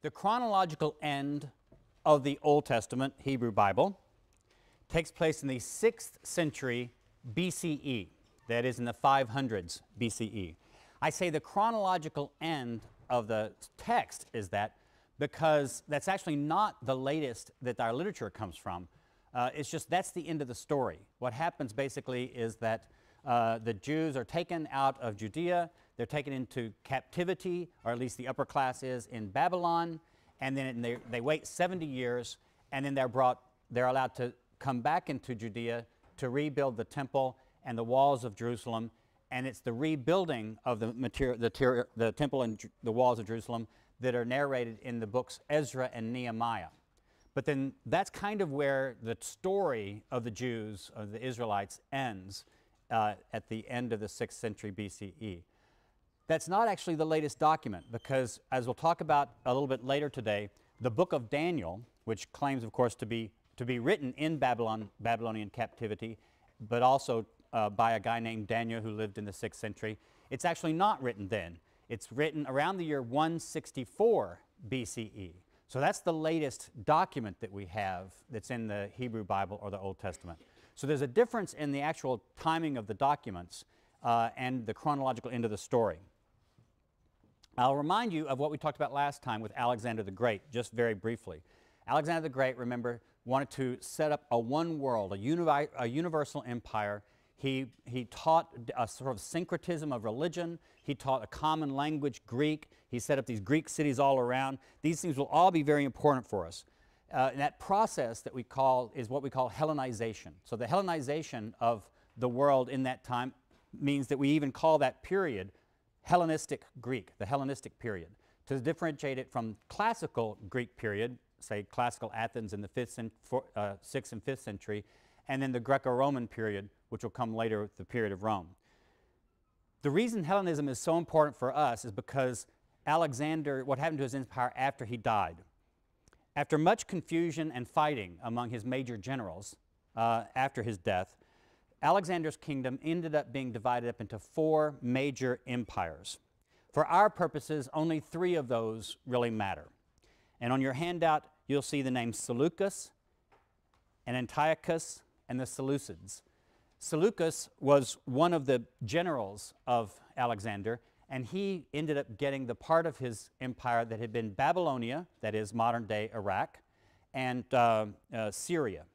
The chronological end of the Old Testament Hebrew Bible takes place in the 6th century BCE, that is in the 500s BCE. I say the chronological end of the text is that because that's actually not the latest that our literature comes from. It's just that's the end of the story. What happens basically is that the Jews are taken out of Judea, they're taken into captivity, or at least the upper class is, in Babylon, and then they wait 70 years, and then they're allowed to come back into Judea to rebuild the temple and the walls of Jerusalem, and it's the rebuilding of the temple and the walls of Jerusalem that are narrated in the books Ezra and Nehemiah. But then that's kind of where the story of the Jews, of the Israelites, ends at the end of the 6th century BCE. That's not actually the latest document because, as we'll talk about a little bit later today, the book of Daniel, which claims, of course, to be written in Babylonian captivity, but also by a guy named Daniel who lived in the 6th century, it's actually not written then. It's written around the year 164 BCE. So that's the latest document that we have that's in the Hebrew Bible or the Old Testament. So there's a difference in the actual timing of the documents and the chronological end of the story. I'll remind you of what we talked about last time with Alexander the Great, just very briefly. Alexander the Great, remember, wanted to set up a one world, a universal empire. He taught a sort of syncretism of religion. He taught a common language, Greek. He set up these Greek cities all around. These things will all be very important for us. And that process that we call is what we call Hellenization. So the Hellenization of the world in that time means that we even call that period Hellenistic Greek, the Hellenistic period, to differentiate it from classical Greek period, say classical Athens in the 6th and 5th century, and then the Greco-Roman period, which will come later with the period of Rome. The reason Hellenism is so important for us is because Alexander, what happened to his empire after he died? After much confusion and fighting among his major generals after his death, Alexander's kingdom ended up being divided up into 4 major empires. For our purposes, only 3 of those really matter. And on your handout, you'll see the names Seleucus and Antiochus and the Seleucids. Seleucus was one of the generals of Alexander, and he ended up getting the part of his empire that had been Babylonia, that is modern-day Iraq, and Syria.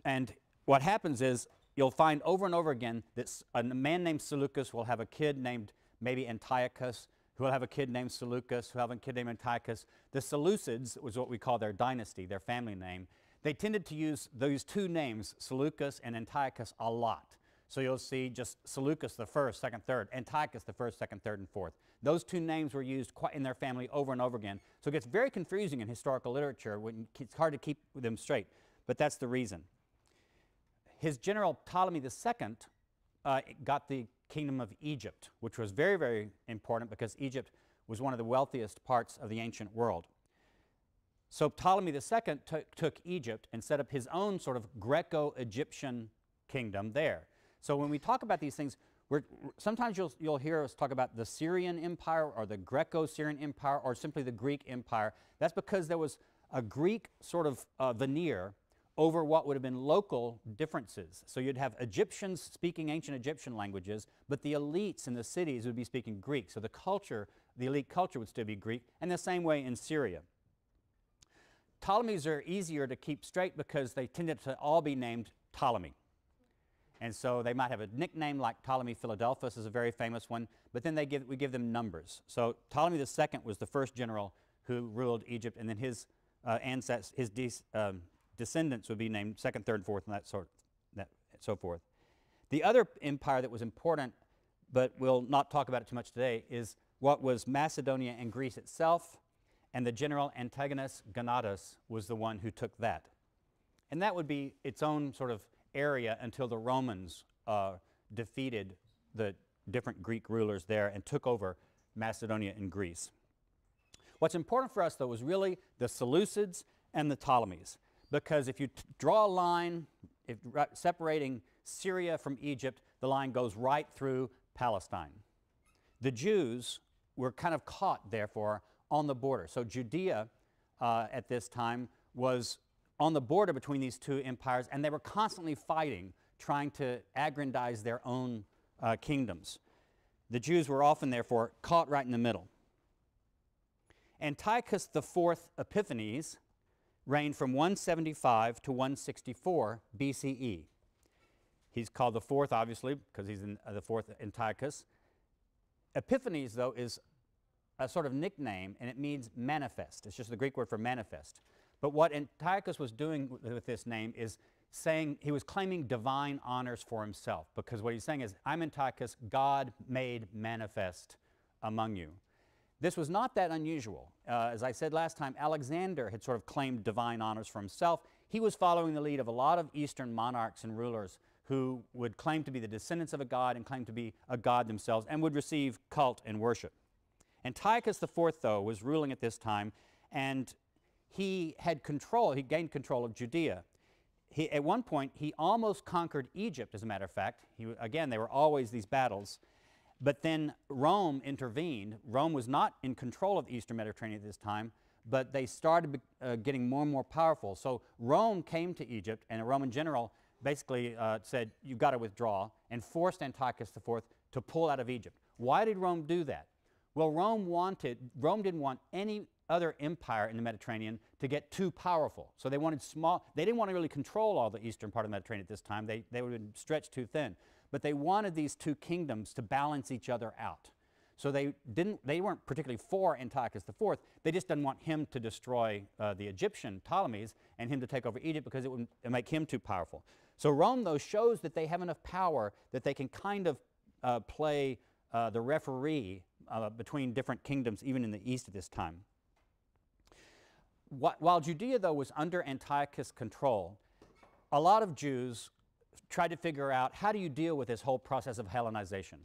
And what happens is you'll find over and over again that a man named Seleucus will have a kid named maybe Antiochus, who will have a kid named Seleucus, who will have a kid named Antiochus. The Seleucids was what we call their dynasty, their family name. They tended to use those 2 names, Seleucus and Antiochus, a lot. So you'll see just Seleucus the 1st, 2nd, 3rd, Antiochus the 1st, 2nd, 3rd, and 4th. Those 2 names were used quite in their family over and over again. So it gets very confusing in historical literature when it's hard to keep them straight, but that's the reason. His general Ptolemy II got the kingdom of Egypt, which was very, very important because Egypt was one of the wealthiest parts of the ancient world. So Ptolemy II took Egypt and set up his own sort of Greco-Egyptian kingdom there. So when we talk about these things, sometimes you'll hear us talk about the Syrian Empire or the Greco-Syrian Empire or simply the Greek Empire. That's because there was a Greek sort of veneer over what would have been local differences. So you'd have Egyptians speaking ancient Egyptian languages, but the elites in the cities would be speaking Greek. So the culture, the elite culture would still be Greek, and the same way in Syria. Ptolemies are easier to keep straight because they tended to all be named Ptolemy. And so they might have a nickname like Ptolemy Philadelphus is a very famous one, but then we give them numbers. So Ptolemy II was the first general who ruled Egypt, and then his descendants would be named 2nd, 3rd, 4th, and so forth. The other empire that was important, but we'll not talk about it too much today, is what was Macedonia and Greece itself, and the general Antigonus Gonatas was the one who took that. And that would be its own sort of area until the Romans defeated the different Greek rulers there and took over Macedonia and Greece. What's important for us, though, is really the Seleucids and the Ptolemies. Because if you draw a line separating Syria from Egypt, the line goes right through Palestine. The Jews were kind of caught, therefore, on the border. So Judea at this time was on the border between these two empires, and they were constantly fighting, trying to aggrandize their own kingdoms. The Jews were often, therefore, caught right in the middle. Antiochus IV Epiphanes reigned from 175 to 164 BCE. He's called the fourth, obviously, because he's the fourth Antiochus. Epiphanes, though, is a sort of nickname, and it means manifest. It's just the Greek word for manifest. But what Antiochus was doing with this name is saying he was claiming divine honors for himself, because what he's saying is, I'm Antiochus, God made manifest among you. This was not that unusual. As I said last time, Alexander had sort of claimed divine honors for himself. He was following the lead of a lot of Eastern monarchs and rulers who would claim to be the descendants of a god and claim to be a god themselves and would receive cult and worship. Antiochus IV, though, was ruling at this time, and he had control, he gained control of Judea. At one point, he almost conquered Egypt, as a matter of fact. Again, there were always these battles. But then Rome intervened. Rome was not in control of the Eastern Mediterranean at this time, but they started getting more and more powerful. So Rome came to Egypt, and a Roman general basically said, you've got to withdraw, and forced Antiochus IV to pull out of Egypt. Why did Rome do that? Well, Rome didn't want any other empire in the Mediterranean to get too powerful. So they wanted they didn't want to really control all the eastern part of the Mediterranean at this time. They would have been stretched too thin. But they wanted these two kingdoms to balance each other out. So they weren't particularly for Antiochus IV. They just didn't want him to destroy the Egyptian Ptolemies and him to take over Egypt, because it would make him too powerful. So Rome, though, shows that they have enough power that they can kind of play the referee between different kingdoms, even in the east at this time. While Judea, though, was under Antiochus' control, a lot of Jews tried to figure out, how do you deal with this whole process of Hellenization?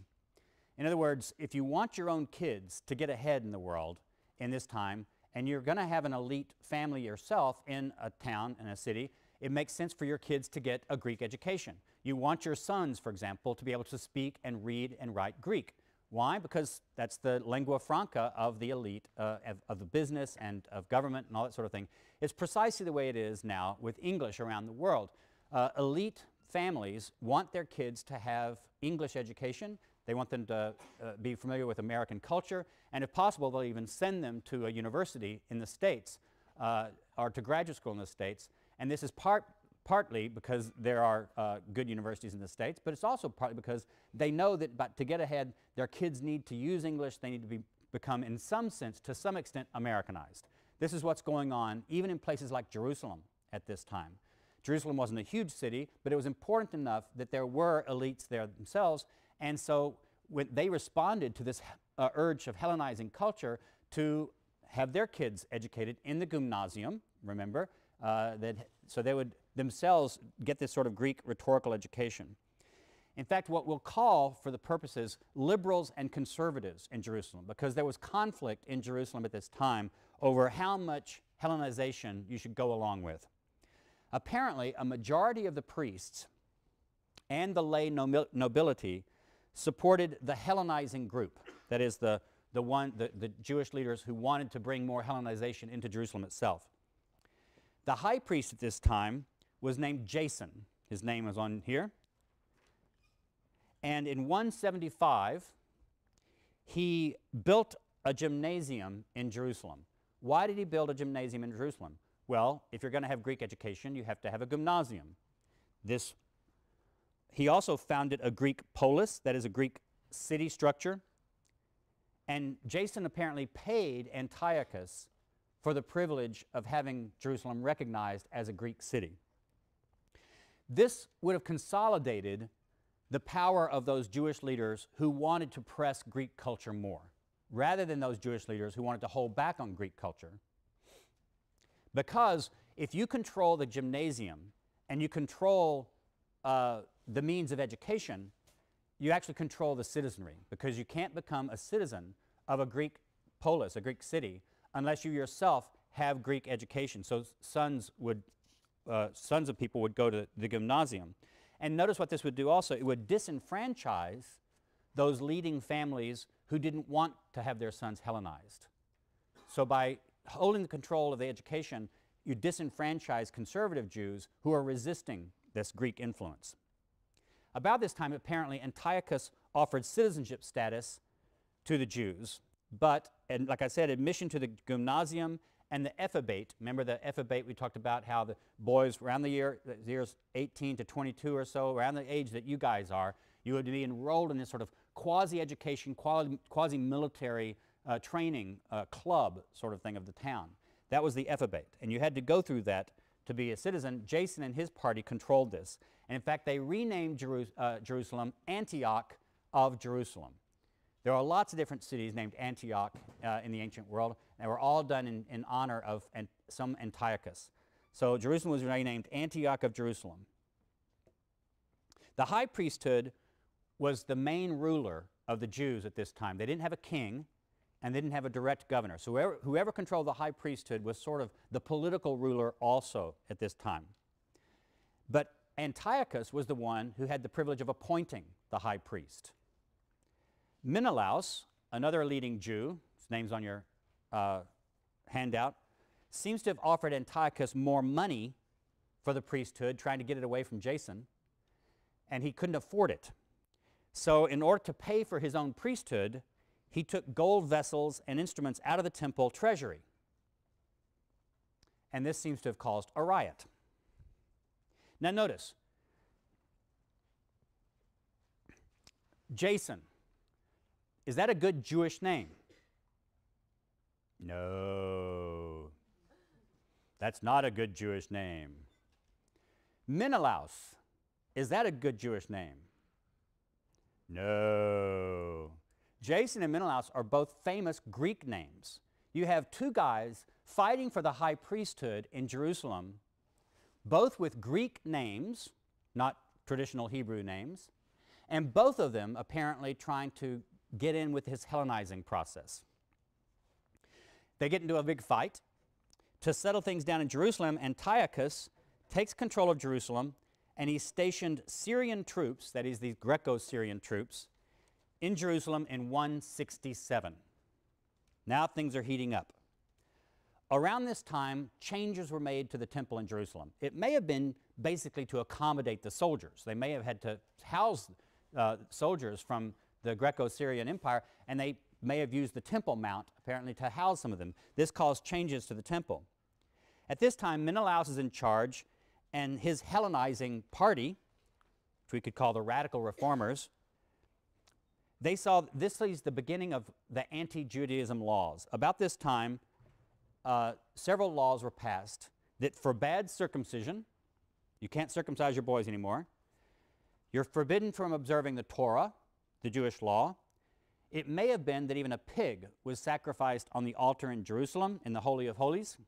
In other words, if you want your own kids to get ahead in the world in this time, and you're going to have an elite family yourself in a town, in a city, it makes sense for your kids to get a Greek education. You want your sons, for example, to be able to speak and read and write Greek. Why? Because that's the lingua franca of the elite, of the business and of government and all that sort of thing. It's precisely the way it is now with English around the world. Elite families want their kids to have English education. They want them to be familiar with American culture, and if possible, they'll even send them to a university in the States or to graduate school in the States. And this is partly because there are good universities in the States, but it's also partly because they know that to get ahead, their kids need to use English. They need to become, in some sense, to some extent, Americanized. This is what's going on even in places like Jerusalem at this time. Jerusalem wasn't a huge city, but it was important enough that there were elites there themselves, and so when they responded to this urge of Hellenizing culture to have their kids educated in the gymnasium, remember, so they would themselves get this sort of Greek rhetorical education. In fact, what we'll call, for the purposes, liberals and conservatives in Jerusalem, because there was conflict in Jerusalem at this time over how much Hellenization you should go along with. Apparently, a majority of the priests and the lay nobility supported the Hellenizing group, that is, the Jewish leaders who wanted to bring more Hellenization into Jerusalem itself. The high priest at this time was named Jason. His name is on here. And in 175, he built a gymnasium in Jerusalem. Why did he build a gymnasium in Jerusalem? Well, if you're going to have Greek education, you have to have a gymnasium. He also founded a Greek polis, that is a Greek city structure. And Jason apparently paid Antiochus for the privilege of having Jerusalem recognized as a Greek city. This would have consolidated the power of those Jewish leaders who wanted to press Greek culture more, rather than those Jewish leaders who wanted to hold back on Greek culture. Because if you control the gymnasium and you control the means of education, you actually control the citizenry, because you can't become a citizen of a Greek polis, a Greek city, unless you yourself have Greek education. So sons of people would go to the gymnasium. And notice what this would do also. It would disenfranchise those leading families who didn't want to have their sons Hellenized. So by holding the control of the education, you disenfranchise conservative Jews who are resisting this Greek influence. About this time, apparently, Antiochus offered citizenship status to the Jews, but, and like I said, admission to the gymnasium and the ephebate. Remember the ephebate we talked about, how the boys around the years 18 to 22 or so, around the age that you guys are, you would be enrolled in this sort of quasi-education, quasi-military training club sort of thing of the town. That was the ephebate, and you had to go through that to be a citizen. Jason and his party controlled this, and in fact they renamed Jerusalem Antioch of Jerusalem. There are lots of different cities named Antioch in the ancient world, and they were all done in honor of some Antiochus. So Jerusalem was renamed Antioch of Jerusalem. The high priesthood was the main ruler of the Jews at this time. They didn't have a king, and they didn't have a direct governor. So whoever controlled the high priesthood was sort of the political ruler also at this time. But Antiochus was the one who had the privilege of appointing the high priest. Menelaus, another leading Jew, his name's on your handout, seems to have offered Antiochus more money for the priesthood, trying to get it away from Jason, and he couldn't afford it. So in order to pay for his own priesthood, he took gold vessels and instruments out of the temple treasury. And this seems to have caused a riot. Now notice, Jason, is that a good Jewish name? No. That's not a good Jewish name. Menelaus, is that a good Jewish name? No. Jason and Menelaus are both famous Greek names. You have two guys fighting for the high priesthood in Jerusalem, both with Greek names, not traditional Hebrew names, and both of them apparently trying to get in with his Hellenizing process. They get into a big fight. To settle things down in Jerusalem, Antiochus takes control of Jerusalem, and he stationed Syrian troops, that is, these Greco-Syrian troops, in Jerusalem in 167. Now things are heating up. Around this time, changes were made to the temple in Jerusalem. It may have been basically to accommodate the soldiers. They may have had to house soldiers from the Greco-Syrian Empire, and they may have used the Temple Mount, apparently, to house some of them. This caused changes to the temple. At this time, Menelaus is in charge, and his Hellenizing party, which we could call the radical reformers, they saw this is the beginning of the anti-Judaism laws. About this time, several laws were passed that forbade circumcision. You can't circumcise your boys anymore. You're forbidden from observing the Torah, the Jewish law. It may have been that even a pig was sacrificed on the altar in Jerusalem, in the Holy of Holies.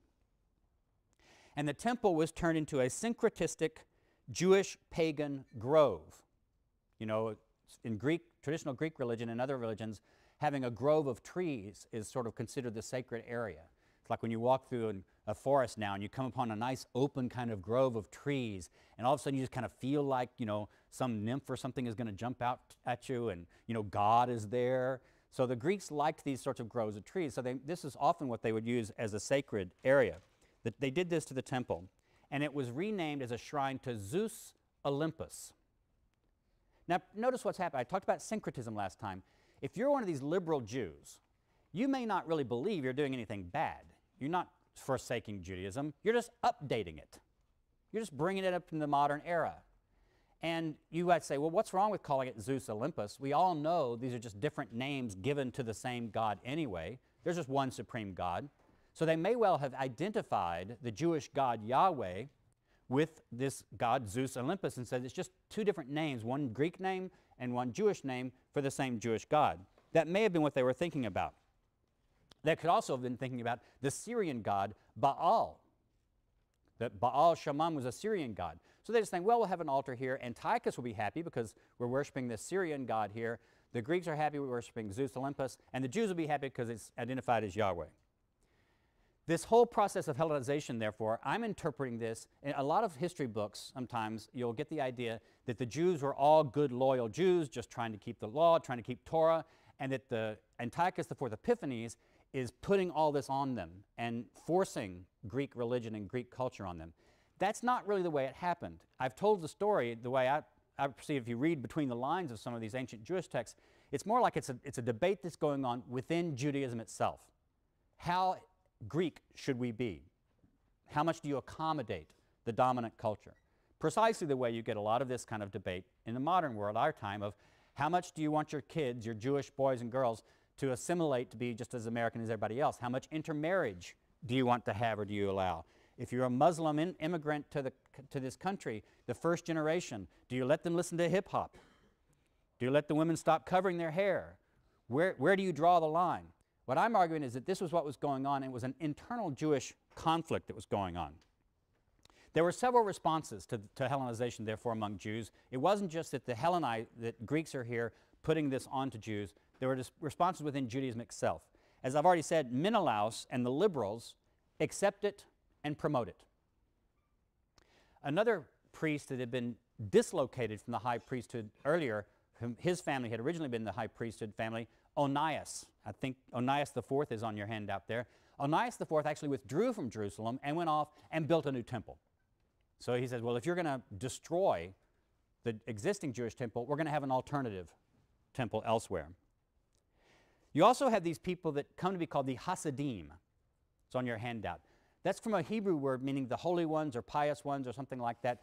And the temple was turned into a syncretistic Jewish pagan grove. You know, in traditional Greek religion and other religions, having a grove of trees is sort of considered the sacred area. It's like when you walk through a forest now and you come upon a nice open kind of grove of trees, and all of a sudden you just kind of feel like, you know, some nymph or something is going to jump out at you, and, you know, God is there. So the Greeks liked these sorts of groves of trees, so this is often what they would use as a sacred area. They did this to the temple, and it was renamed as a shrine to Zeus Olympus. Now, notice what's happened. I talked about syncretism last time. If you're one of these liberal Jews, you may not really believe you're doing anything bad. You're not forsaking Judaism. You're just updating it. You're just bringing it up in the modern era. And you might say, well, what's wrong with calling it Zeus Olympus? We all know these are just different names given to the same God anyway. There's just one supreme God. So they may well have identified the Jewish God Yahweh with this god Zeus Olympus and said it's just two different names, one Greek name and one Jewish name for the same Jewish God. That may have been what they were thinking about. They could also have been thinking about the Syrian god Baal. That Baal Shaman was a Syrian god. So they just think, well, we'll have an altar here. Antiochus will be happy because we're worshiping the Syrian god here. The Greeks are happy we're worshiping Zeus Olympus. And the Jews will be happy because it's identified as Yahweh. This whole process of Hellenization, therefore, I'm interpreting this. In a lot of history books, sometimes you'll get the idea that the Jews were all good, loyal Jews, just trying to keep the law, trying to keep Torah, and that the Antiochus IV Epiphanes is putting all this on them and forcing Greek religion and Greek culture on them. That's not really the way it happened. I've told the story the way I perceive, if you read between the lines of some of these ancient Jewish texts, it's more like it's a debate that's going on within Judaism itself. How Greek should we be? How much do you accommodate the dominant culture? Precisely the way you get a lot of this kind of debate in the modern world, our time, of how much do you want your kids, your Jewish boys and girls, to assimilate to be just as American as everybody else? How much intermarriage do you want to have or do you allow? If you're a Muslim immigrant to this country, the first generation, do you let them listen to hip-hop? Do you let the women stop covering their hair? Where do you draw the line? What I'm arguing is that this was what was going on, and it was an internal Jewish conflict that was going on. There were several responses to Hellenization, therefore, among Jews. It wasn't just that that Greeks are here putting this onto Jews. There were responses within Judaism itself. As I've already said, Menelaus and the liberals accept it and promote it. Another priest that had been dislocated from the high priesthood earlier, his family had originally been the high priesthood family, Onias. I think Onias IV is on your handout there. Onias IV actually withdrew from Jerusalem and went off and built a new temple. So he says, well, if you're going to destroy the existing Jewish temple, we're going to have an alternative temple elsewhere. You also have these people that come to be called the Hasidim. It's on your handout. That's from a Hebrew word meaning the holy ones or pious ones or something like that.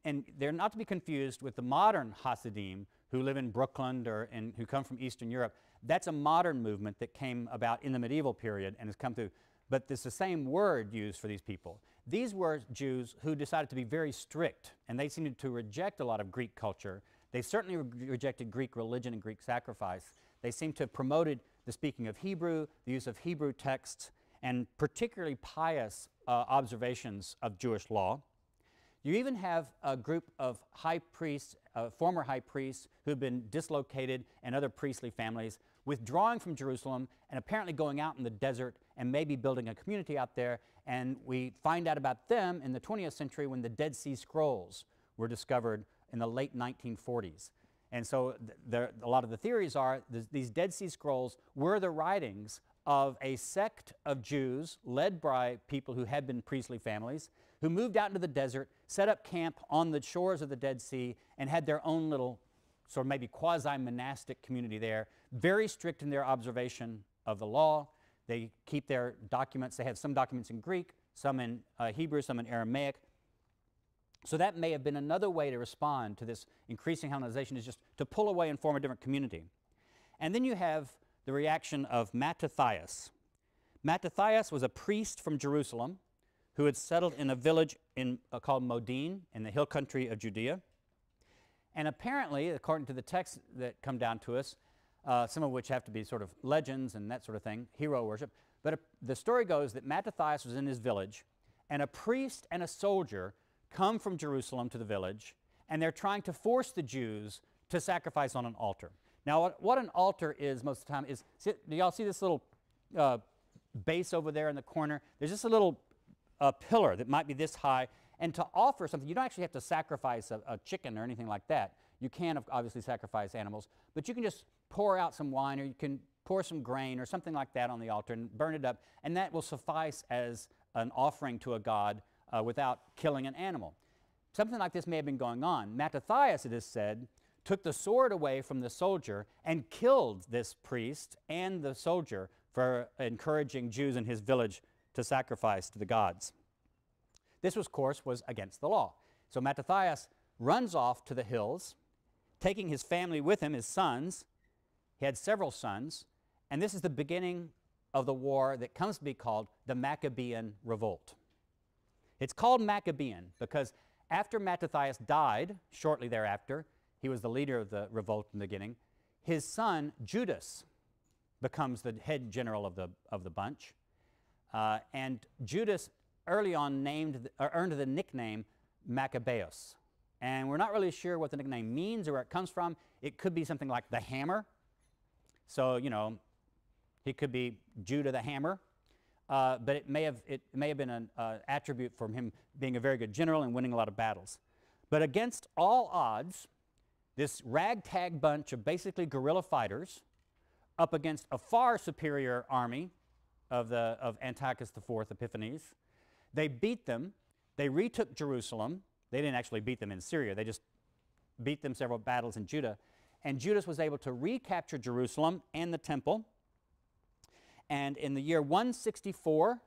And they're not to be confused with the modern Hasidim who live in Brooklyn and who come from Eastern Europe. That's a modern movement that came about in the medieval period and has come through. But it's the same word used for these people. These were Jews who decided to be very strict, and they seemed to reject a lot of Greek culture. They certainly rejected Greek religion and Greek sacrifice. They seemed to have promoted the speaking of Hebrew, the use of Hebrew texts, and particularly pious observations of Jewish law. You even have a group of high priests, former high priests who have been dislocated, and other priestly families withdrawing from Jerusalem and apparently going out in the desert and maybe building a community out there. And we find out about them in the 20th century when the Dead Sea Scrolls were discovered in the late 1940s. And so a lot of the theories are these Dead Sea Scrolls were the writings of a sect of Jews led by people who had been priestly families, who moved out into the desert, set up camp on the shores of the Dead Sea, and had their own little sort of maybe quasi-monastic community there, very strict in their observation of the law. They keep their documents. They have some documents in Greek, some in Hebrew, some in Aramaic. So that may have been another way to respond to this increasing Hellenization, is just to pull away and form a different community. And then you have the reaction of Mattathias. Mattathias was a priest from Jerusalem who had settled in a village called Modin in the hill country of Judea. And apparently, according to the texts that come down to us, some of which have to be sort of legends and that sort of thing, hero worship, but the story goes that Mattathias was in his village, and a priest and a soldier come from Jerusalem to the village, and they're trying to force the Jews to sacrifice on an altar. Now, what an altar is most of the time is, do y'all see this little base over there in the corner? There's just a little pillar that might be this high, and to offer something, you don't actually have to sacrifice a chicken or anything like that. You can obviously sacrifice animals, but you can just pour out some wine, or you can pour some grain or something like that on the altar and burn it up, and that will suffice as an offering to a god without killing an animal. Something like this may have been going on. Mattathias, it is said, took the sword away from the soldier and killed this priest and the soldier for encouraging Jews in his village to sacrifice to the gods. This, of course, was against the law. So Mattathias runs off to the hills, taking his family with him, his sons. He had several sons, and this is the beginning of the war that comes to be called the Maccabean Revolt. It's called Maccabean because after Mattathias died, shortly thereafter, he was the leader of the revolt in the beginning, his son Judas becomes the head general of the bunch. And Judas early on earned the nickname Maccabeus. And we're not really sure what the nickname means or where it comes from. It could be something like the hammer. So, you know, he could be Judah the hammer. But it may have been an attribute from him being a very good general and winning a lot of battles. But against all odds, this ragtag bunch of basically guerrilla fighters up against a far superior army of Antiochus IV Epiphanes. They beat them. They retook Jerusalem. They didn't actually beat them in Syria. They just beat them several battles in Judah. And Judas was able to recapture Jerusalem and the temple. And in the year 164,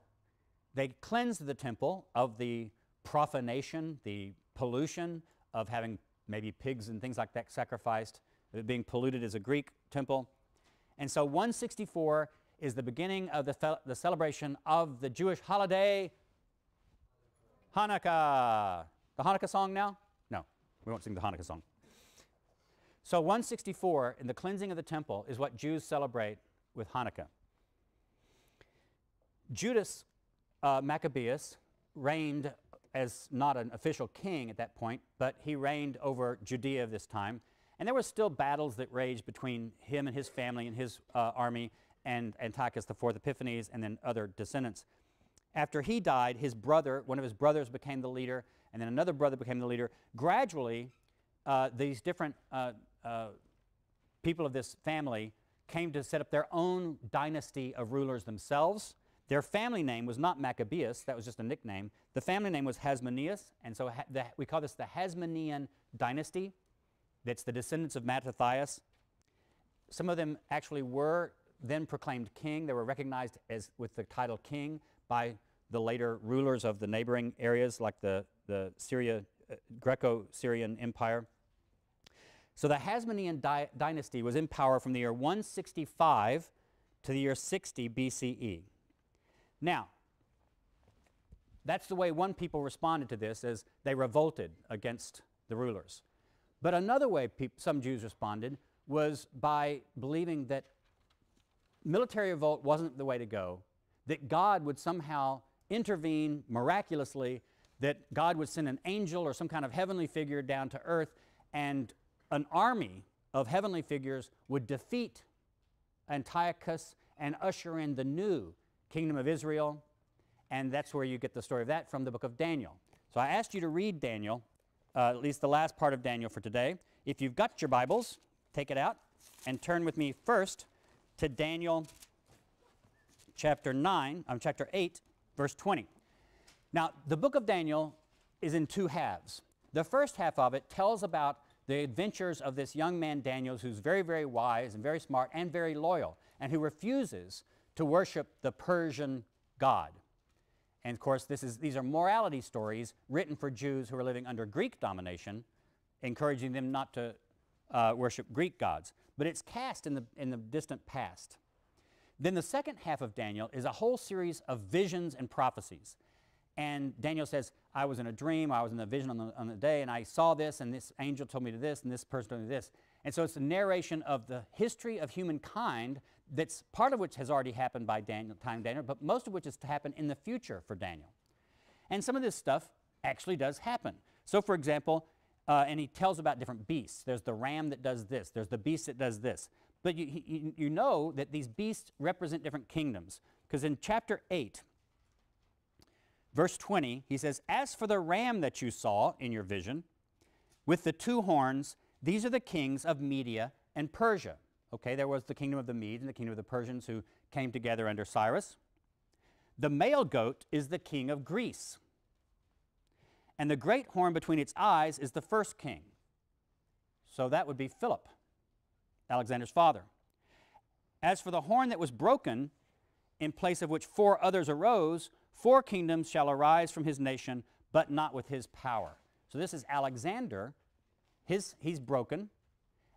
they cleansed the temple of the profanation, the pollution of having maybe pigs and things like that sacrificed, being polluted as a Greek temple. And so 164 is the beginning of the celebration of the Jewish holiday, Hanukkah. The Hanukkah song now? No, we won't sing the Hanukkah song. So 164, in the cleansing of the temple, is what Jews celebrate with Hanukkah. Judas Maccabeus reigned as not an official king at that point, but he reigned over Judea this time. And there were still battles that raged between him and his family and his army and Antiochus IV Epiphanes and then other descendants. After he died, his brother, one of his brothers became the leader, and then another brother became the leader. Gradually, these different people of this family came to set up their own dynasty of rulers themselves. Their family name was not Maccabeus, that was just a nickname. The family name was Hasmoneus, and so we call this the Hasmonean dynasty. That's the descendants of Mattathias. Some of them actually were then proclaimed king. They were recognized as with the title king by the later rulers of the neighboring areas like the Greco-Syrian Empire. So the Hasmonean dynasty was in power from the year 165 to the year 60 BCE. Now, that's the way one people responded to this, as they revolted against the rulers. But another way some Jews responded was by believing that military revolt wasn't the way to go, that God would somehow intervene miraculously, that God would send an angel or some kind of heavenly figure down to earth, and an army of heavenly figures would defeat Antiochus and usher in the new kingdom of Israel. And that's where you get the story of that from the book of Daniel. So I asked you to read Daniel, at least the last part of Daniel for today. If you've got your Bibles, take it out and turn with me first to Daniel chapter 8, verse 20. Now, the book of Daniel is in two halves. The first half of it tells about the adventures of this young man Daniel, who's very, very wise and very smart and very loyal, and who refuses to worship the Persian god. And of course, these are morality stories written for Jews who are living under Greek domination, encouraging them not to worship Greek gods. But it's cast in the distant past. Then the second half of Daniel is a whole series of visions and prophecies. And Daniel says, I was in a dream, I was in a vision on the day, and I saw this, and this angel told me this, and this person told me this. And so it's a narration of the history of humankind, that's part of which has already happened by Daniel, but most of which is to happen in the future for Daniel. And some of this stuff actually does happen. So for example, and he tells about different beasts. There's the ram that does this. There's the beast that does this. But you know that these beasts represent different kingdoms. Because in chapter 8, verse 20, he says, as for the ram that you saw in your vision, with the two horns, these are the kings of Media and Persia. Okay, there was the kingdom of the Medes and the kingdom of the Persians who came together under Cyrus. The male goat is the king of Greece. And the great horn between its eyes is the first king. So that would be Philip, Alexander's father. As for the horn that was broken, in place of which 4 others arose, 4 kingdoms shall arise from his nation, but not with his power. So this is Alexander. He's broken,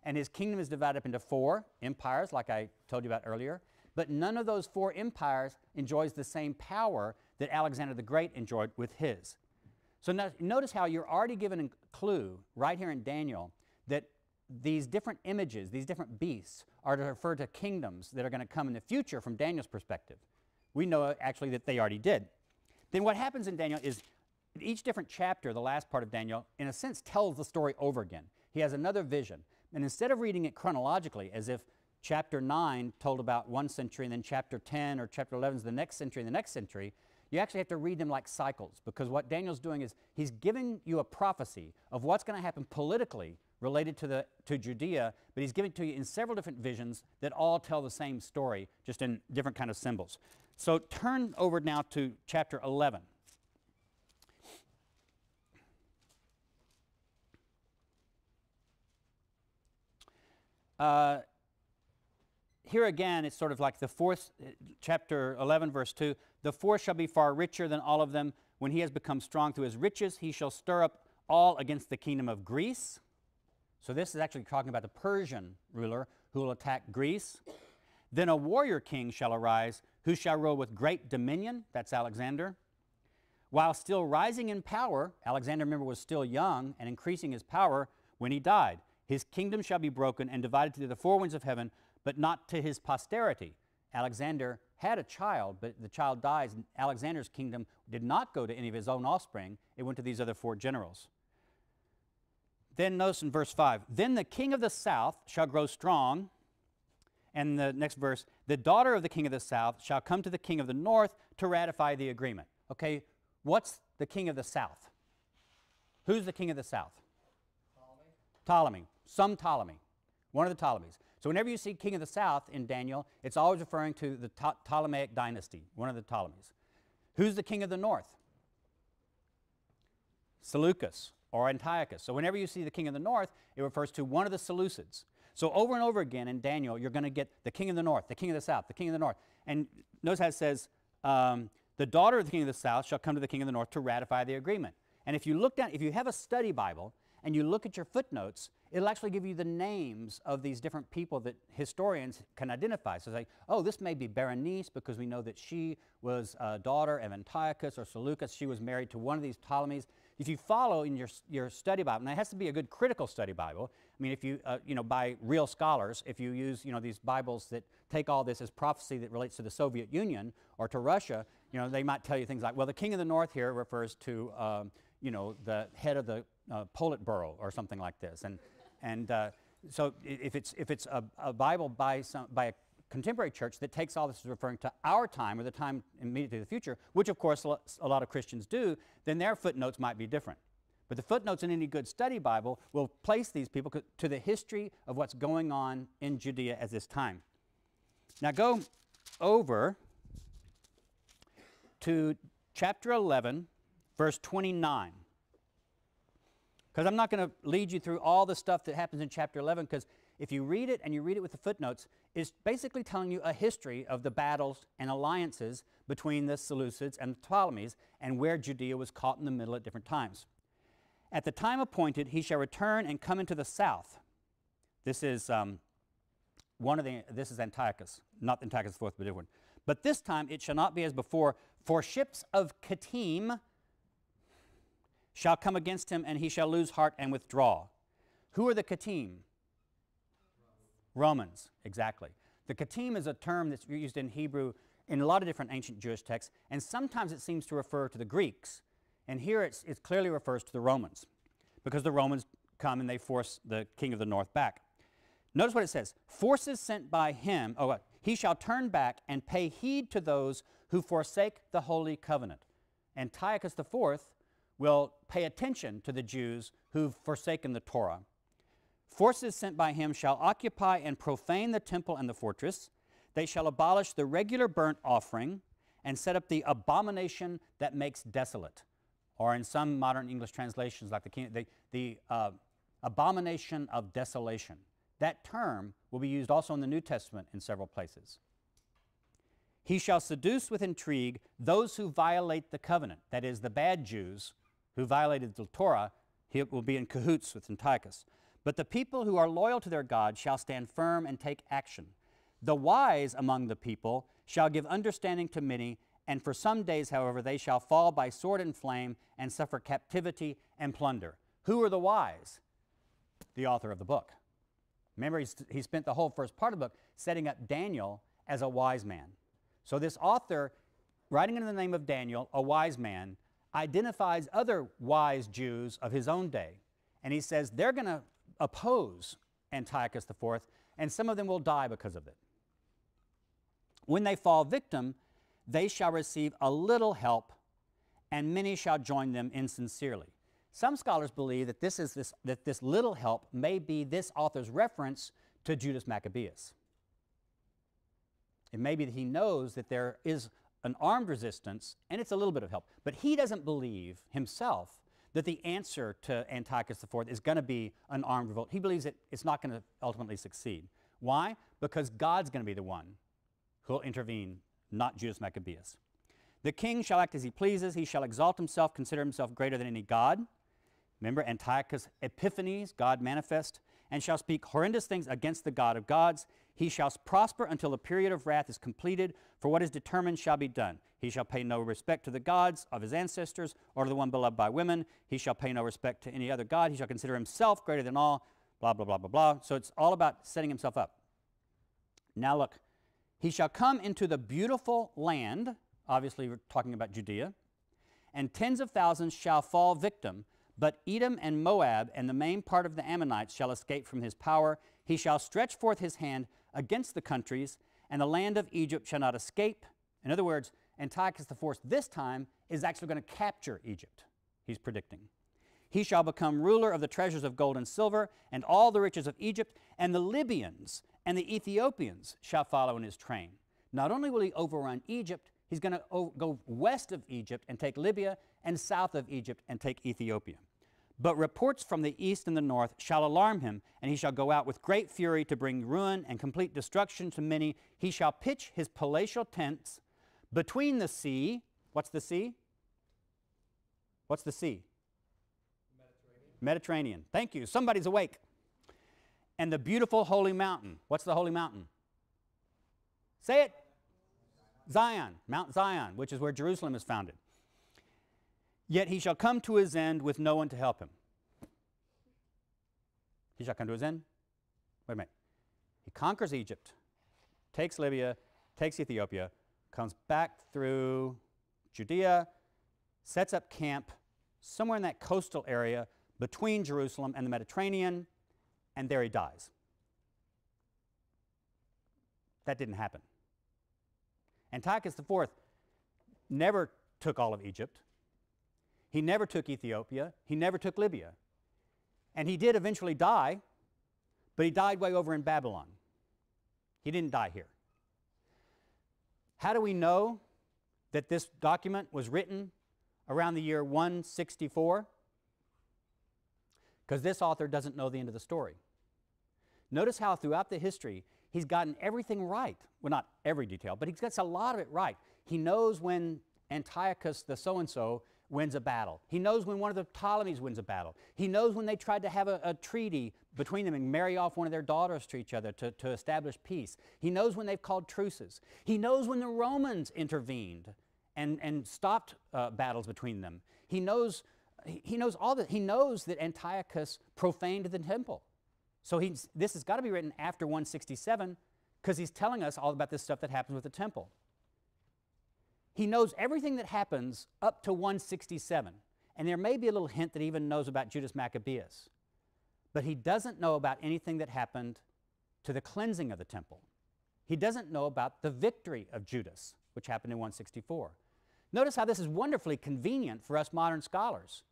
and his kingdom is divided up into 4 empires, like I told you about earlier. But none of those 4 empires enjoys the same power that Alexander the Great enjoyed with his. So now, notice how you're already given a clue right here in Daniel that these different images, these different beasts, are to refer to kingdoms that are going to come in the future from Daniel's perspective. We know actually that they already did. Then what happens in Daniel is each different chapter, the last part of Daniel, in a sense tells the story over again. He has another vision. And instead of reading it chronologically, as if chapter 9 told about one century and then chapter 10 or chapter 11 is the next century and the next century, you actually have to read them like cycles, because what Daniel's doing is he's giving you a prophecy of what's going to happen politically related to Judea, but he's giving it to you in several different visions that all tell the same story, just in different kind of symbols. So turn over now to chapter 11. Here again, it's sort of like the fourth, chapter 11, verse 2. The fourth shall be far richer than all of them. When he has become strong through his riches, he shall stir up all against the kingdom of Greece. So this is actually talking about the Persian ruler who will attack Greece. Then a warrior king shall arise, who shall rule with great dominion. That's Alexander. While still rising in power, Alexander, remember, was still young and increasing his power when he died. His kingdom shall be broken and divided to the four winds of heaven, but not to his posterity. Alexander had a child, but the child dies, and Alexander's kingdom did not go to any of his own offspring. It went to these other four generals. Then notice in verse 5, then the king of the south shall grow strong. And the next verse, the daughter of the king of the south shall come to the king of the north to ratify the agreement. Okay, what's the king of the south? Who's the king of the south? Ptolemy. Some Ptolemy. One of the Ptolemies. So whenever you see king of the south in Daniel, it's always referring to the Ptolemaic dynasty, one of the Ptolemies. Who's the king of the north? Seleucus or Antiochus. So whenever you see the king of the north, it refers to one of the Seleucids. So over and over again in Daniel, you're going to get the king of the north, the king of the south, the king of the north. And notice how it says, the daughter of the king of the south shall come to the king of the north to ratify the agreement. And if you look down, if you have a study Bible and you look at your footnotes, it'll actually give you the names of these different people that historians can identify. So say, oh, this may be Berenice because we know that she was a daughter of Antiochus or Seleucus. She was married to one of these Ptolemies. If you follow in your study Bible, and it has to be a good critical study Bible. I mean, if you, by real scholars, if you use, these Bibles that take all this as prophecy that relates to the Soviet Union or to Russia, they might tell you things like, well, the king of the north here refers to, the head of the Politburo or something like this. And so if it's a Bible by a contemporary church that takes all this as referring to our time or the time immediately to the future, which of course a lot of Christians do, then their footnotes might be different. But the footnotes in any good study Bible will place these people to the history of what's going on in Judea at this time. Now go over to chapter 11, verse 29. Because I'm not going to lead you through all the stuff that happens in chapter 11, because if you read it and you read it with the footnotes, it's basically telling you a history of the battles and alliances between the Seleucids and the Ptolemies and where Judea was caught in the middle at different times. At the time appointed, he shall return and come into the south. This is this is Antiochus, not Antiochus IV, but different. But this time it shall not be as before, for ships of Kittim shall come against him, and he shall lose heart and withdraw. Who are the Kittim? Romans, exactly. The Kittim is a term that's used in Hebrew in a lot of different ancient Jewish texts, and sometimes it seems to refer to the Greeks. And here it clearly refers to the Romans, because the Romans come and they force the king of the north back. Notice what it says. Forces sent by him, he shall turn back and pay heed to those who forsake the holy covenant. Antiochus IV will pay attention to the Jews who've forsaken the Torah. Forces sent by him shall occupy and profane the temple and the fortress. They shall abolish the regular burnt offering and set up the abomination that makes desolate. Or in some modern English translations, like the abomination of desolation. That term will be used also in the New Testament in several places. He shall seduce with intrigue those who violate the covenant, that is, the bad Jews who violated the Torah. He will be in cahoots with Antiochus. But the people who are loyal to their God shall stand firm and take action. The wise among the people shall give understanding to many, and for some days, however, they shall fall by sword and flame and suffer captivity and plunder. Who are the wise? The author of the book. Remember, he spent the whole first part of the book setting up Daniel as a wise man. So this author, writing in the name of Daniel, a wise man, identifies other wise Jews of his own day. And he says they're going to oppose Antiochus IV, and some of them will die because of it. When they fall victim, they shall receive a little help, and many shall join them insincerely. Some scholars believe that this little help may be this author's reference to Judas Maccabeus. It may be that he knows that there is an armed resistance, and it's a little bit of help. But he doesn't believe himself that the answer to Antiochus IV is going to be an armed revolt. He believes that it's not going to ultimately succeed. Why? Because God's going to be the one who will intervene, not Judas Maccabeus. The king shall act as he pleases. He shall exalt himself, consider himself greater than any god. Remember, Antiochus Epiphanes, God manifest, and shall speak horrendous things against the God of gods. He shall prosper until the period of wrath is completed, for what is determined shall be done. He shall pay no respect to the gods of his ancestors or to the one beloved by women. He shall pay no respect to any other god. He shall consider himself greater than all, blah, blah, blah, blah, blah. So it's all about setting himself up. Now look, he shall come into the beautiful land, obviously we're talking about Judea, and tens of thousands shall fall victim, but Edom and Moab and the main part of the Ammonites shall escape from his power. He shall stretch forth his hand against the countries, and the land of Egypt shall not escape. In other words, Antiochus IV this time is actually going to capture Egypt, he's predicting. He shall become ruler of the treasures of gold and silver and all the riches of Egypt, and the Libyans and the Ethiopians shall follow in his train. Not only will he overrun Egypt, he's going to go west of Egypt and take Libya, and south of Egypt and take Ethiopia. But reports from the east and the north shall alarm him, and he shall go out with great fury to bring ruin and complete destruction to many. He shall pitch his palatial tents between the sea. What's the sea? What's the sea? Mediterranean. Thank you. Somebody's awake. And the beautiful holy mountain. What's the holy mountain? Say it. Zion. Mount Zion, which is where Jerusalem is founded. Yet he shall come to his end with no one to help him. He shall come to his end? Wait a minute. He conquers Egypt, takes Libya, takes Ethiopia, comes back through Judea, sets up camp somewhere in that coastal area between Jerusalem and the Mediterranean, and there he dies. That didn't happen. Antiochus IV never took all of Egypt. He never took Ethiopia. He never took Libya. And he did eventually die, but he died way over in Babylon. He didn't die here. How do we know that this document was written around the year 164? Because this author doesn't know the end of the story. Notice how throughout the history, he's gotten everything right. Well, not every detail, but he gets a lot of it right. He knows when Antiochus the so-and-so wins a battle. He knows when one of the Ptolemies wins a battle. He knows when they tried to have a treaty between them and marry off one of their daughters to each other to establish peace. He knows when they've called truces. He knows when the Romans intervened and stopped battles between them. He knows all that. He knows that Antiochus profaned the temple. So this has got to be written after 167 because he's telling us all about this stuff that happens with the temple. He knows everything that happens up to 167. And there may be a little hint that he even knows about Judas Maccabeus. But he doesn't know about anything that happened to the cleansing of the temple. He doesn't know about the victory of Judas, which happened in 164. Notice how this is wonderfully convenient for us modern scholars.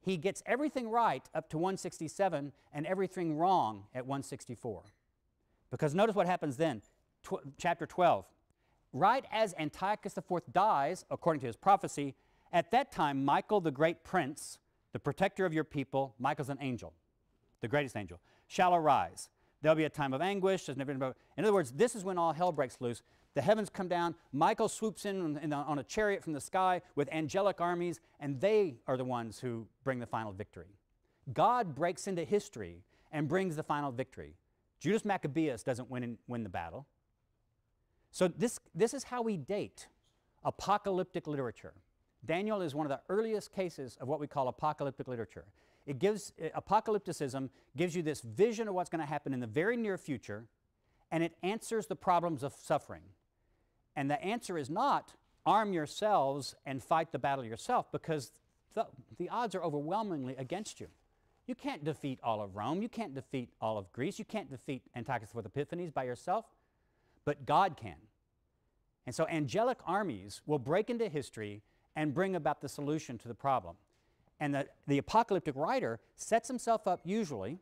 He gets everything right up to 167 and everything wrong at 164. Because notice what happens then, chapter 12. Right as Antiochus IV dies, according to his prophecy, at that time Michael the great prince, the protector of your people, Michael's an angel, the greatest angel, shall arise. There'll be a time of anguish. There's never been. In other words, this is when all hell breaks loose. The heavens come down. Michael swoops in on a chariot from the sky with angelic armies, and they are the ones who bring the final victory. God breaks into history and brings the final victory. Judas Maccabeus doesn't win the battle. So this is how we date apocalyptic literature. Daniel is one of the earliest cases of what we call apocalyptic literature. Apocalypticism gives you this vision of what's going to happen in the very near future, and it answers the problems of suffering. And the answer is not arm yourselves and fight the battle yourself, because the odds are overwhelmingly against you. You can't defeat all of Rome. You can't defeat all of Greece. You can't defeat Antiochus IV Epiphanes by yourself. But God can. And so angelic armies will break into history and bring about the solution to the problem. And the apocalyptic writer sets himself up usually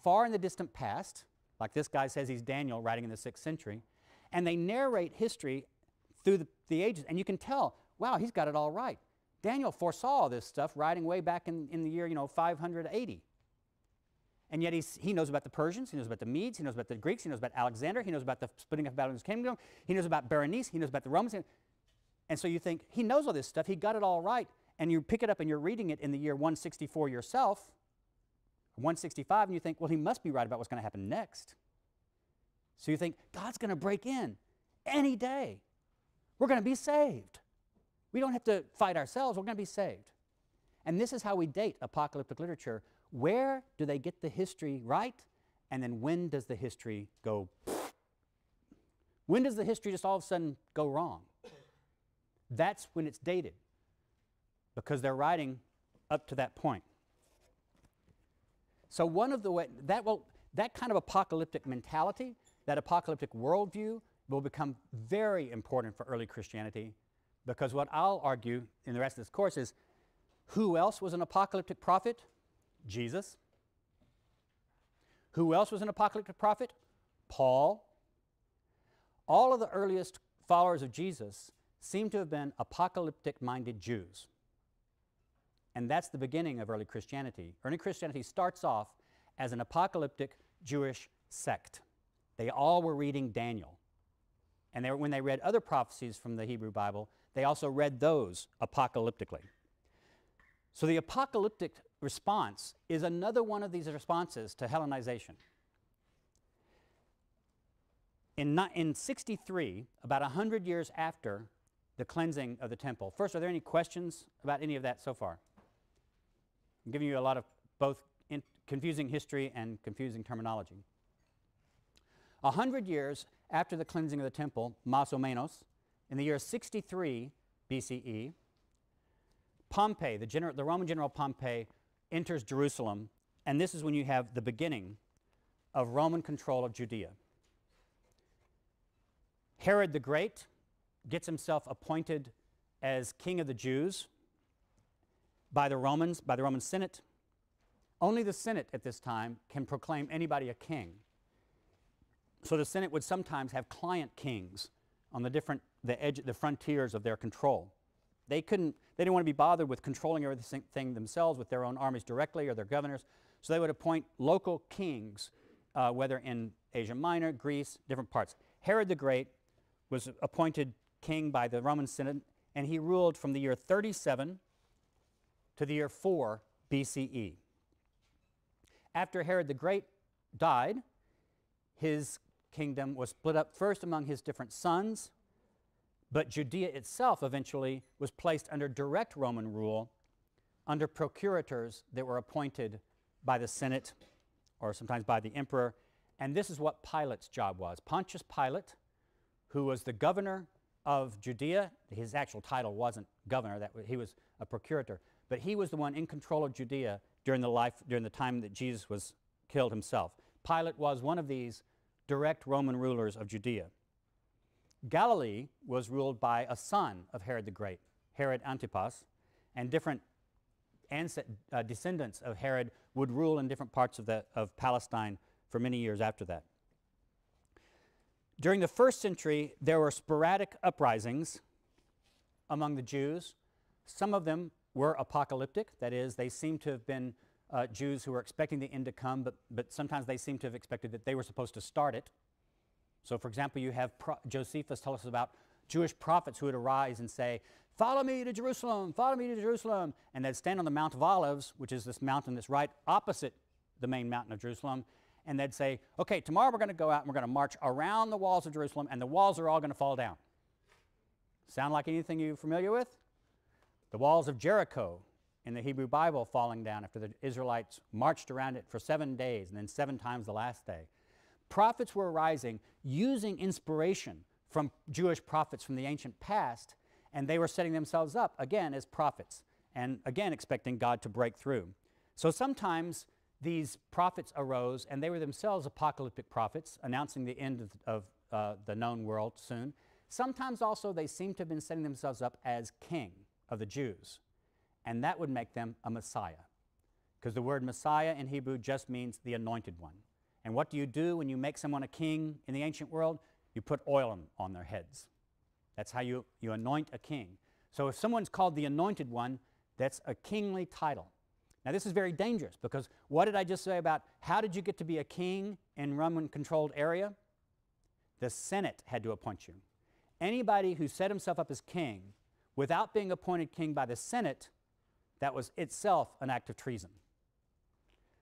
far in the distant past, like this guy says he's Daniel writing in the 6th century, and they narrate history through the ages. And you can tell, wow, he's got it all right. Daniel foresaw this stuff writing way back in the year 580. And yet he knows about the Persians, he knows about the Medes, he knows about the Greeks, he knows about Alexander, he knows about the splitting of Babylon's kingdom, he knows about Berenice, he knows about the Romans. And so you think, he knows all this stuff, he got it all right. And you pick it up and you're reading it in the year 164 yourself, 165, and you think, well, he must be right about what's going to happen next. So you think, God's going to break in any day. We're going to be saved. We don't have to fight ourselves, we're going to be saved. And this is how we date apocalyptic literature. Where do they get the history right? And then when does the history go? When does the history just all of a sudden go wrong? That's when it's dated, because they're writing up to that point. So one of the ways that kind of apocalyptic mentality, that apocalyptic worldview, will become very important for early Christianity, because what I'll argue in the rest of this course is, who else was an apocalyptic prophet? Jesus. Who else was an apocalyptic prophet? Paul. All of the earliest followers of Jesus seem to have been apocalyptic-minded Jews. And that's the beginning of early Christianity. Early Christianity starts off as an apocalyptic Jewish sect. They all were reading Daniel. And when they read other prophecies from the Hebrew Bible, they also read those apocalyptically. So the apocalyptic response is another one of these responses to Hellenization. In 63, about 100 years after the cleansing of the temple. First, are there any questions about any of that so far? I'm giving you a lot of both confusing history and confusing terminology. 100 years after the cleansing of the temple, más o menos, in the year 63 BCE, Pompey, the Roman general Pompey, enters Jerusalem, and this is when you have the beginning of Roman control of Judea. Herod the Great gets himself appointed as king of the Jews by the Roman Senate. Only the Senate at this time can proclaim anybody a king. So the Senate would sometimes have client kings on the frontiers of their control. They didn't want to be bothered with controlling everything themselves with their own armies directly or their governors, so they would appoint local kings, whether in Asia Minor, Greece, different parts. Herod the Great was appointed king by the Roman Senate, and he ruled from the year 37 to the year 4 BCE. After Herod the Great died, his kingdom was split up first among his different sons, but Judea itself eventually was placed under direct Roman rule, under procurators that were appointed by the Senate or sometimes by the emperor. And this is what Pilate's job was. Pontius Pilate, who was the governor of Judea, his actual title wasn't governor, he was a procurator, but he was the one in control of Judea during the time that Jesus was killed himself. Pilate was one of these direct Roman rulers of Judea. Galilee was ruled by a son of Herod the Great, Herod Antipas, and different descendants of Herod would rule in different parts of Palestine for many years after that. During the 1st century, there were sporadic uprisings among the Jews. Some of them were apocalyptic, that is, they seemed to have been Jews who were expecting the end to come, but sometimes they seemed to have expected that they were supposed to start it. So, for example, you have Josephus tell us about Jewish prophets who would arise and say, "Follow me to Jerusalem, follow me to Jerusalem." And they'd stand on the Mount of Olives, which is this mountain that's right opposite the main mountain of Jerusalem, and they'd say, "Okay, tomorrow we're going to go out and we're going to march around the walls of Jerusalem, and the walls are all going to fall down." Sound like anything you're familiar with? The walls of Jericho in the Hebrew Bible falling down after the Israelites marched around it for 7 days and then 7 times the last day. Prophets were arising using inspiration from Jewish prophets from the ancient past, and they were setting themselves up again as prophets and again expecting God to break through. So sometimes these prophets arose and they were themselves apocalyptic prophets announcing the end of the known world soon. Sometimes also they seem to have been setting themselves up as king of the Jews. and that would make them a Messiah. Because the word Messiah in Hebrew just means the anointed one. And what do you do when you make someone a king in the ancient world? You put oil on their heads. That's how you anoint a king. So if someone's called the anointed one, that's a kingly title. Now this is very dangerous, because what did I just say about how did you get to be a king in Roman-controlled area? The Senate had to appoint you. Anybody who set himself up as king without being appointed king by the Senate, that was itself an act of treason.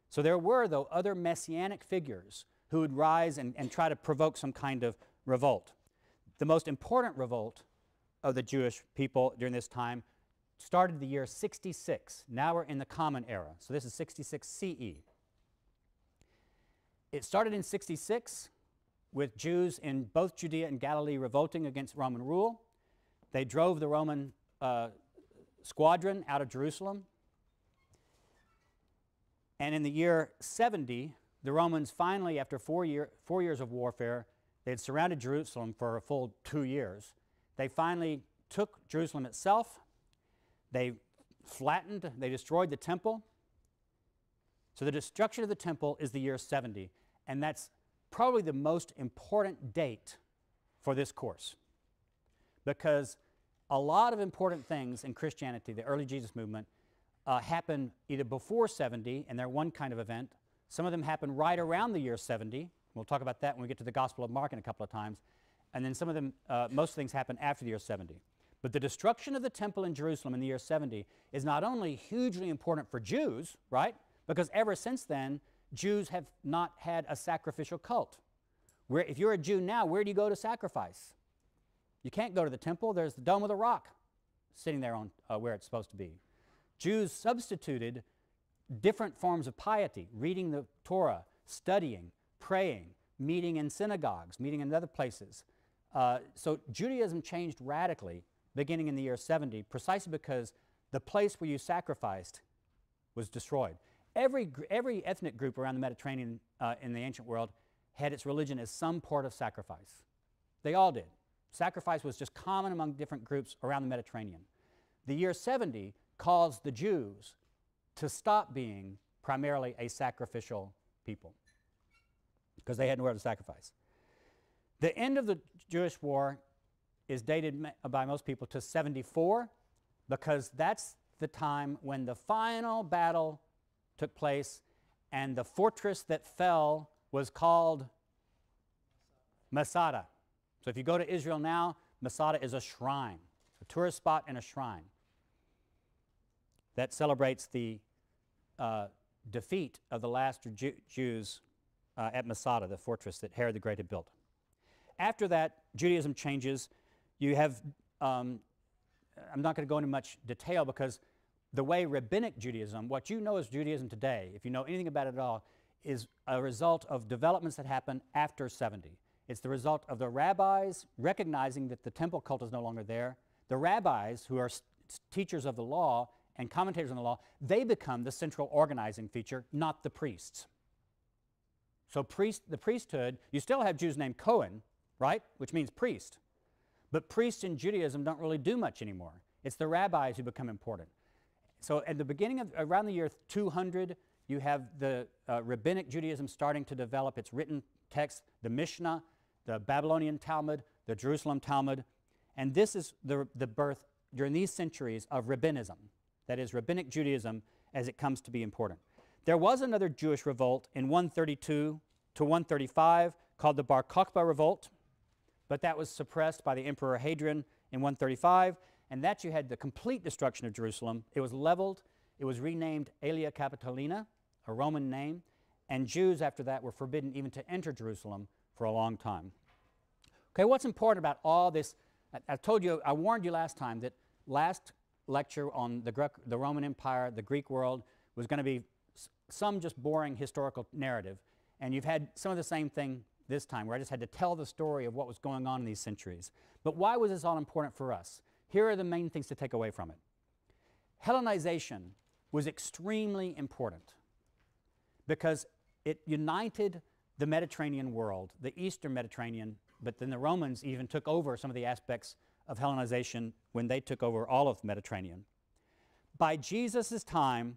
So there were, though, other messianic figures who would rise and try to provoke some kind of revolt. The most important revolt of the Jewish people during this time started the year 66. Now we're in the Common Era. So this is 66 CE. It started in 66 with Jews in both Judea and Galilee revolting against Roman rule. They drove the Roman squadron out of Jerusalem. And in the year 70, the Romans finally, after 4 years of warfare, they had surrounded Jerusalem for a full 2 years. They finally took Jerusalem itself. They destroyed the temple. So the destruction of the temple is the year 70, and that's probably the most important date for this course, because a lot of important things in Christianity, the early Jesus movement, happen either before 70, and they're one kind of event. Some of them happen right around the year 70. We'll talk about that when we get to the Gospel of Mark in a couple of times. And then some of them, most things happen after the year 70. But the destruction of the temple in Jerusalem in the year 70 is not only hugely important for Jews, right? Because ever since then, Jews have not had a sacrificial cult. If you're a Jew now, where do you go to sacrifice? You can't go to the temple. There's the Dome of the Rock sitting there on where it's supposed to be. Jews substituted different forms of piety, reading the Torah, studying, praying, meeting in synagogues, meeting in other places. So Judaism changed radically beginning in the year 70, precisely because the place where you sacrificed was destroyed. Every ethnic group around the Mediterranean in the ancient world had its religion as some part of sacrifice. They all did. Sacrifice was just common among different groups around the Mediterranean. The year 70 caused the Jews to stop being primarily a sacrificial people because they had nowhere to sacrifice. The end of the Jewish war is dated by most people to 74, because that's the time when the final battle took place, and the fortress that fell was called Masada. So if you go to Israel now, Masada is a shrine, a tourist spot and a shrine that celebrates the defeat of the last Jews at Masada, the fortress that Herod the Great had built. After that, Judaism changes. You have, I'm not going to go into much detail, because the way rabbinic Judaism, what you know as Judaism today, if you know anything about it at all, is a result of developments that happen after 70. It's the result of the rabbis recognizing that the temple cult is no longer there. The rabbis, who are teachers of the law and commentators on the law, they become the central organizing feature, not the priests. So the priesthood, you still have Jews named Cohen, right, which means priest. But priests in Judaism don't really do much anymore. It's the rabbis who become important. So at the beginning of, around the year 200, you have the rabbinic Judaism starting to develop its written text, the Mishnah, the Babylonian Talmud, the Jerusalem Talmud. And this is the birth, during these centuries, of rabbinism. That is, rabbinic Judaism as it comes to be important. There was another Jewish revolt in 132 to 135 called the Bar Kokhba Revolt, but that was suppressed by the Emperor Hadrian in 135, and that you had the complete destruction of Jerusalem. It was leveled. It was renamed Aelia Capitolina, a Roman name, and Jews after that were forbidden even to enter Jerusalem for a long time. Okay, what's important about all this? I warned you last time that last lecture on the Roman Empire, the Greek world, was going to be some just boring historical narrative, and you've had some of the same thing this time, where I just had to tell the story of what was going on in these centuries. But why was this all important for us? Here are the main things to take away from it. Hellenization was extremely important because it united the Mediterranean world, the Eastern Mediterranean, but then the Romans even took over some of the aspects of Hellenization when they took over all of the Mediterranean. By Jesus' time,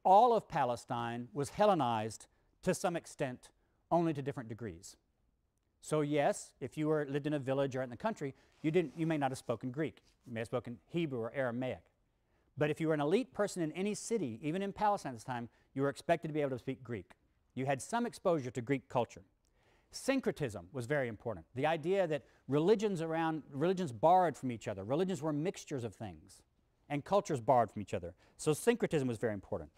all of Palestine was Hellenized to some extent, only to different degrees. So yes, if you lived in a village or in the country, you may not have spoken Greek. You may have spoken Hebrew or Aramaic. But if you were an elite person in any city, even in Palestine at this time, you were expected to be able to speak Greek. You had some exposure to Greek culture. Syncretism was very important. The idea that religions borrowed from each other. Religions were mixtures of things, and cultures borrowed from each other. So syncretism was very important.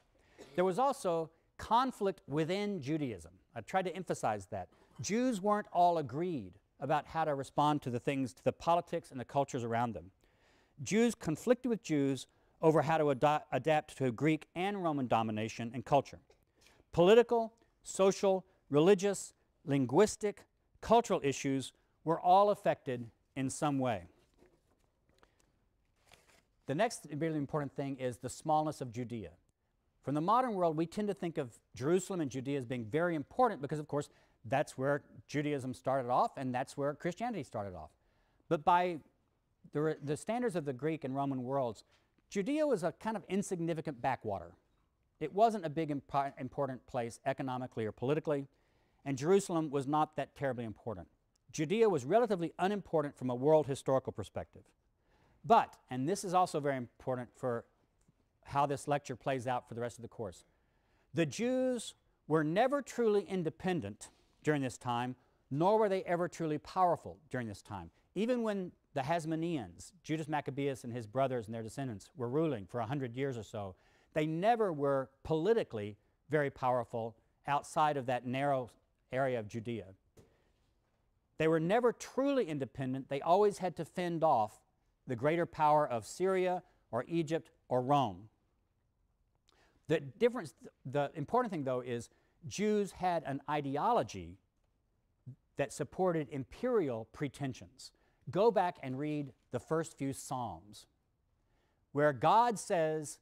There was also conflict within Judaism. I tried to emphasize that. Jews weren't all agreed about how to respond to the politics and the cultures around them. Jews conflicted with Jews over how to adapt to Greek and Roman domination and culture. Political, social, religious, linguistic, cultural issues were all affected in some way. The next really important thing is the smallness of Judea. From the modern world, we tend to think of Jerusalem and Judea as being very important because, of course, that's where Judaism started off and that's where Christianity started off. But by the standards of the Greek and Roman worlds, Judea was a kind of insignificant backwater. It wasn't a big important place economically or politically, and Jerusalem was not that terribly important. Judea was relatively unimportant from a world historical perspective. But, and this is also very important for how this lecture plays out for the rest of the course, the Jews were never truly independent during this time, nor were they ever truly powerful during this time. Even when the Hasmoneans, Judas Maccabeus and his brothers and their descendants, were ruling for 100 years or so, they never were politically very powerful outside of that narrow area of Judea. They were never truly independent. They always had to fend off the greater power of Syria or Egypt or Rome. The important thing, though, is Jews had an ideology that supported imperial pretensions. Go back and read the first few Psalms, where God says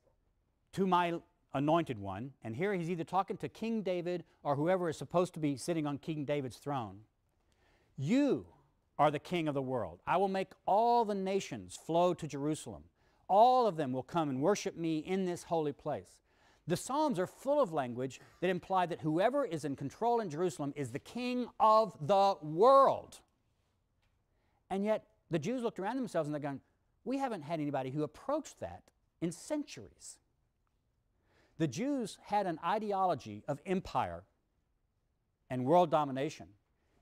to my anointed one, and here he's either talking to King David or whoever is supposed to be sitting on King David's throne, you are the king of the world. I will make all the nations flow to Jerusalem. All of them will come and worship me in this holy place. The Psalms are full of language that imply that whoever is in control in Jerusalem is the king of the world. And yet, the Jews looked around themselves and they're going, we haven't had anybody who approached that in centuries. The Jews had an ideology of empire and world domination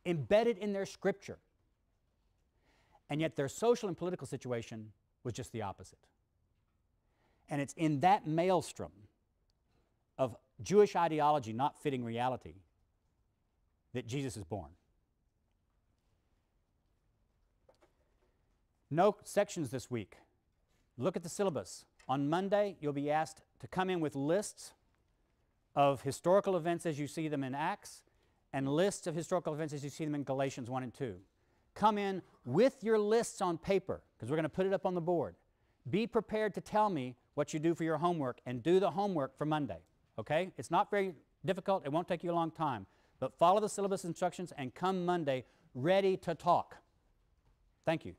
embedded in their scripture. And yet their social and political situation was just the opposite. And it's in that maelstrom of Jewish ideology not fitting reality that Jesus is born. No sections this week. Look at the syllabus. On Monday, you'll be asked to come in with lists of historical events as you see them in Acts and lists of historical events as you see them in Galatians 1 and 2. Come in with your lists on paper because we're going to put it up on the board. Be prepared to tell me what you do for your homework and do the homework for Monday. Okay? It's not very difficult. It won't take you a long time. But follow the syllabus instructions and come Monday ready to talk. Thank you.